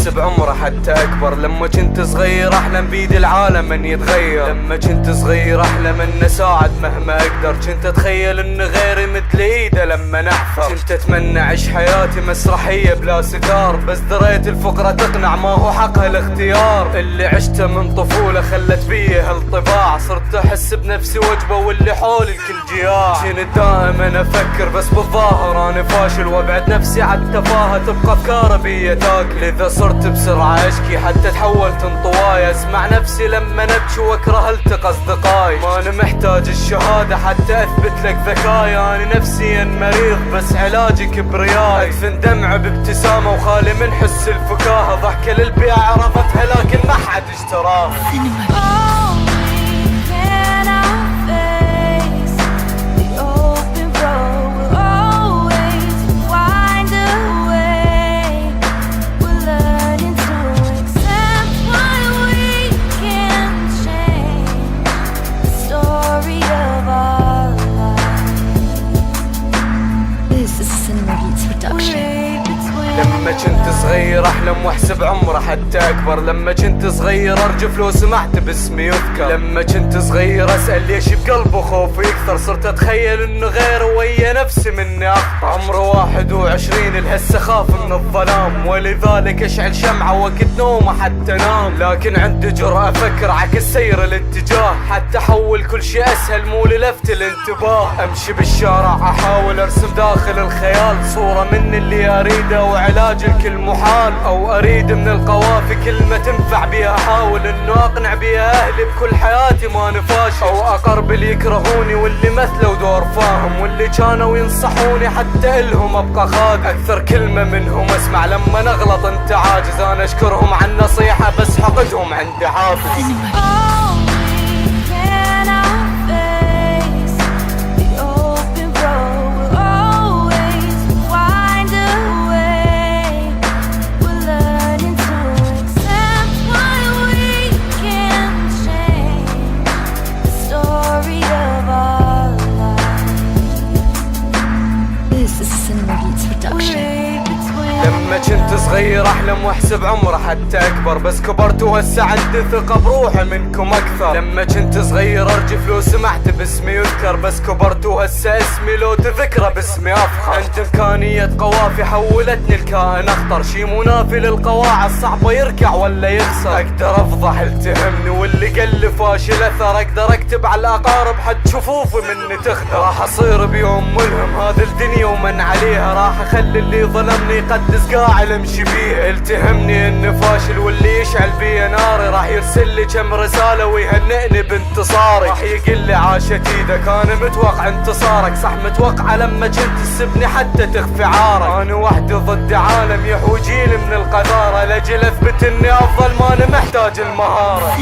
واحسب عمره حتى اكبر. لما كنت صغير احلم بيد العالم ان يتغير. لما كنت صغير احلم ان اساعد مهما اقدر. كنت اتخيل ان غيري مثل ايده لما نحفر. كنت اتمنى اعيش حياتي مسرحية بلا ستار، بس دريت الفقرة تقنع ما هو حقها الاختيار. اللي عشته من طفولة خلت بيه هالطباع، صرت احس بنفسي وجبة واللي حولي الكل جياع. كنت دائما افكر بس بالظاهر انا فاشل، وابعد نفسي عالتفاهة تبقى افكار بي تاكل. اذا صرت بسرعة اشكي حتى تحولت انطواي، اسمع نفسي لما نبكي واكره التقى اصدقائي. ما انا محتاج الشهادة حتى اثبت لك ذكاي، انا نفسيا مريض بس علاجي كبرياي. ادفن دمعة بابتسامة وخالي من حس الفكاهة، ضحكة للبيع عرفتها لكن ما حد اشتراها. لما كنت صغير احلم واحسب عمره حتى اكبر. لما كنت صغير ارجف لو سمعت باسمي يذكر. لما كنت صغير اسأل ليش بقلبه خوفي يكثر. صرت اتخيل انه غيره ويا نفسي مني اخطر. عمره 21 الهسه خاف من الظلام، ولذلك اشعل شمعة وقت نومه حتى نام. لكن عندي جرأة افكر عكس سير الاتجاه، حتى احول كل شي اسهل مو للفت الانتباه. امشي بالشارع احاول ارسم داخل الخيال صورة من اللي اريده وعلاج الكل محال. او اريد من القوافي كلمة تنفع بيها، احاول انه اقنع بيها اهلي بكل حياتي ما نفاشل. او اقرب اللي يكرهوني واللي مثلوا دور فاهم، واللي كانوا ينصحوني حتى الهم ابقى خادم. اكثر كلمة منهم اسمع لما نغلط انت عاجز، انا اشكرهم عن النصيحة بس حقدهم عندي حافز. لما كنت صغير احلم واحسب عمره حتى اكبر، بس كبرت وهسه عندي ثقة بروحي منكم اكثر. لما كنت صغير ارجف لو سمعت باسمي يذكر، بس كبرت وهسه اسمي لو تذكره باسمي افخر. عند امكانية قوافي حولتني الكائن اخطر، شي منافي للقواعد صعبة يركع ولا يخسر. اقدر افضح التهمني واللي قل فاشل اثر، اقدر اكتب على الاقارب حد شفوفي مني تخدر. راح اصير بيوم ملهم هذه الدنيا ومن عليها، راح اخلي اللي ظلمني يقدس قاعد امشي بيها. التهمني اني فاشل واللي يشعل بي ناري، راح يرسل لي كم رسالة ويهنئني بانتصاري. راح يقول لي عاشت ايدك انا متوقع انتصارك، صح متوقع لما كنت تسبني حتى تخفي عارك. انا وحدي ضد عالم يحوجيلي من القذارة، لاجل اثبت اني افضل ما انا محتاج المهارة.